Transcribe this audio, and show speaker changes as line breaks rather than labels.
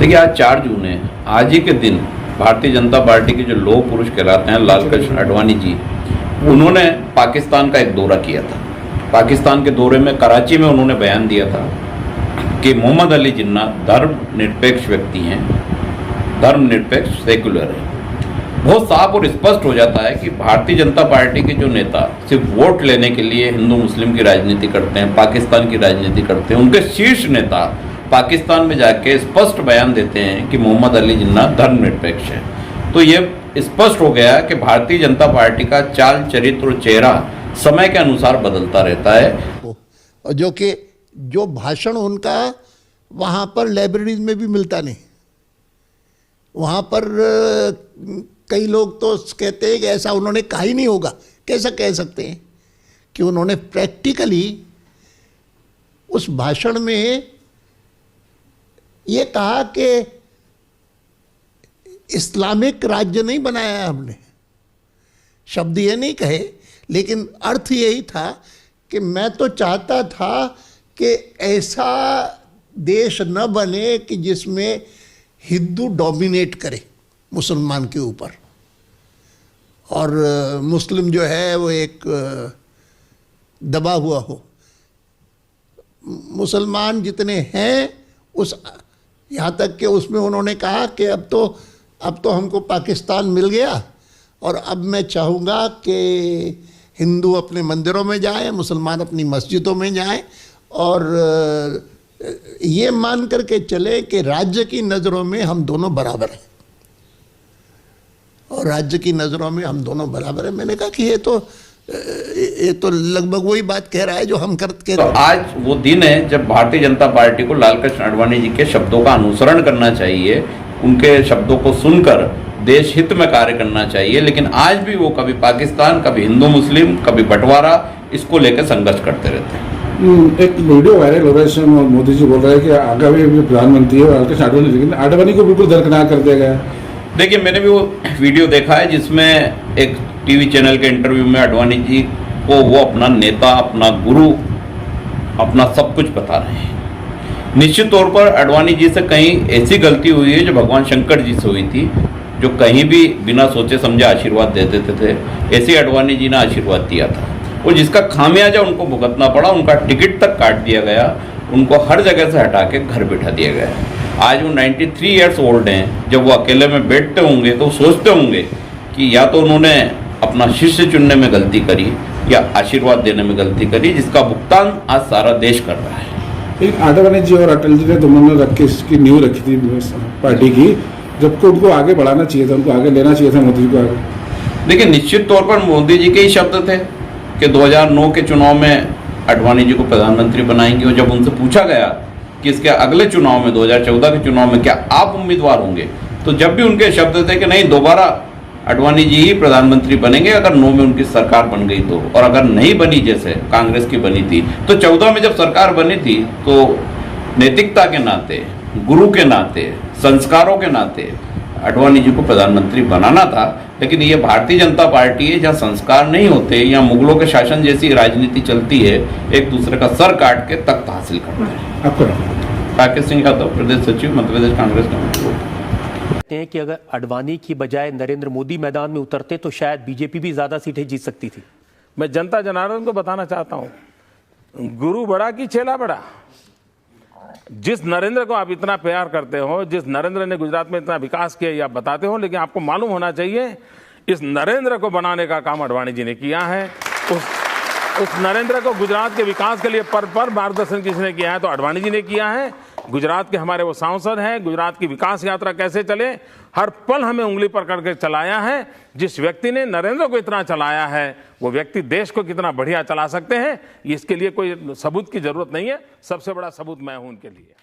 देखिए आज 4 जून है। आज ही के दिन भारतीय जनता पार्टी के जो लौह पुरुष कहलाते हैं लाल कृष्ण आडवाणी जी, उन्होंने पाकिस्तान का एक दौरा किया था। पाकिस्तान के दौरे में कराची में उन्होंने बयान दिया था कि मोहम्मद अली जिन्ना धर्मनिरपेक्ष व्यक्ति हैं, धर्मनिरपेक्ष सेकुलर है। बहुत साफ और स्पष्ट हो जाता है कि भारतीय जनता पार्टी के जो नेता सिर्फ वोट लेने के लिए हिंदू मुस्लिम की राजनीति करते हैं, पाकिस्तान की राजनीति करते हैं, उनके शीर्ष नेता पाकिस्तान में जाके स्पष्ट बयान देते हैं कि मोहम्मद अली जिन्ना धर्मनिरपेक्ष है। तो ये स्पष्ट हो गया कि भारतीय जनता पार्टी का चाल चरित्र और चेहरा समय के अनुसार बदलता रहता है।
जो कि जो भाषण उनका वहाँ पर लाइब्रेरीज में भी मिलता नहीं। वहाँ पर कई लोग तो कहते हैं कि ऐसा उन्होंने कहा ही नहीं होगा। कैसा कह सकते हैं कि उन्होंने प्रैक्टिकली उस भाषण में ये कहा कि इस्लामिक राज्य नहीं बनाया है हमने। शब्द ये नहीं कहे, लेकिन अर्थ यही था कि मैं तो चाहता था कि ऐसा देश न बने कि जिसमें हिंदू डोमिनेट करे मुसलमान के ऊपर, और मुस्लिम जो है वो एक दबा हुआ हो। मुसलमान जितने हैं उस यहाँ तक कि उसमें उन्होंने कहा कि अब तो हमको पाकिस्तान मिल गया और अब मैं चाहूँगा कि हिंदू अपने मंदिरों में जाएं, मुसलमान अपनी मस्जिदों में जाएं, और ये मान करके चले कि राज्य की नज़रों में हम दोनों बराबर हैं, और राज्य की नज़रों में हम दोनों बराबर हैं। मैंने कहा कि ये तो लगभग वही बात कह रहा है जो हम करते।
तो आज वो दिन है जब भारतीय जनता पार्टी को लाल कृष्ण आडवाणी जी के शब्दों का अनुसरण करना चाहिए, उनके शब्दों को सुनकर देश हित में कार्य करना चाहिए। लेकिन आज भी वो कभी पाकिस्तान, कभी हिंदू मुस्लिम, कभी बंटवारा, इसको लेकर संघर्ष करते रहते हैं।
एक वीडियो वायरल हो रहा है जिसमें मोदी जी बोल रहे हैं कि आगामी प्रधानमंत्री है लाल कृष्ण आडवाणी, लेकिन आडवाणी को बिल्कुल दरकिनार कर दिया गया है।
देखिए मैंने भी वो वीडियो देखा है जिसमें एक टीवी चैनल के इंटरव्यू में आडवाणी जी को वो अपना नेता, अपना गुरु, अपना सब कुछ बता रहे हैं। निश्चित तौर पर आडवाणी जी से कहीं ऐसी गलती हुई है जो भगवान शंकर जी से हुई थी, जो कहीं भी बिना सोचे समझे आशीर्वाद दे देते थे। ऐसे आडवाणी जी ने आशीर्वाद दिया था और जिसका खामियाजा उनको भुगतना पड़ा। उनका टिकट तक काट दिया गया, उनको हर जगह से हटा के घर बिठा दिया गया। आज वो 93 ईयर्स ओल्ड हैं। जब वो अकेले में बैठते होंगे तो सोचते होंगे कि या तो उन्होंने अपना शिष्य चुनने में गलती करी या आशीर्वाद देने में गलती करी, जिसका भुगतान आज सारा देश कर रहा है।
लेकिन आडवाणी जी और अटल जी ने दोनों ने रख के इसकी नींव रखी थी पार्टी की, जबकि उनको आगे बढ़ाना चाहिए था, उनको आगे लेना चाहिए था मोदी जी को आगे।
देखिए निश्चित तौर पर मोदी जी के ही शब्द थे कि 2009 के चुनाव में आडवाणी जी को प्रधानमंत्री बनाएंगे, और जब उनसे पूछा गया कि इसके अगले चुनाव में 2014 के चुनाव में क्या आप उम्मीदवार होंगे, तो जब भी उनके शब्द थे कि नहीं, दोबारा आडवाणी जी ही प्रधानमंत्री बनेंगे अगर 9 में उनकी सरकार बन गई तो, और अगर नहीं बनी जैसे कांग्रेस की बनी थी तो 14 में जब सरकार बनी थी तो नैतिकता के नाते, गुरु के नाते, संस्कारों के नाते आडवाणी जी को प्रधानमंत्री बनाना था। लेकिन ये भारतीय जनता पार्टी है जहाँ संस्कार नहीं होते, यहाँ मुगलों के शासन जैसी राजनीति चलती है, एक दूसरे का सर काट के तख्त हासिल करते हैं। राकेश सिंह यादव, प्रदेश सचिव, मध्य प्रदेश कांग्रेस कमेटी।
कहते हैं कि अगर आडवाणी की बजाय नरेंद्र मोदी मैदान में उतरते तो शायद बीजेपी भी ज्यादा सीटें जीत सकती थी।
मैं जनता जनार्दन को बताना चाहता हूं, गुरु बड़ा कि चेला बड़ा। जिस नरेंद्र को आप इतना प्यार करते हो, जिस नरेंद्र ने गुजरात में इतना विकास किया, ये आप बताते हो, लेकिन आपको मालूम होना चाहिए इस नरेंद्र को बनाने का काम आडवाणी जी ने किया है। उस नरेंद्र को गुजरात के विकास के लिए पर मार्गदर्शन किसने किया है, तो आडवाणी जी ने किया है। गुजरात के हमारे वो सांसद हैं, गुजरात की विकास यात्रा कैसे चले हर पल हमें उंगली पर करके चलाया है। जिस व्यक्ति ने नरेंद्र को इतना चलाया है, वो व्यक्ति देश को कितना बढ़िया चला सकते हैं, इसके लिए कोई सबूत की जरूरत नहीं है। सबसे बड़ा सबूत मैं हूं उनके लिए।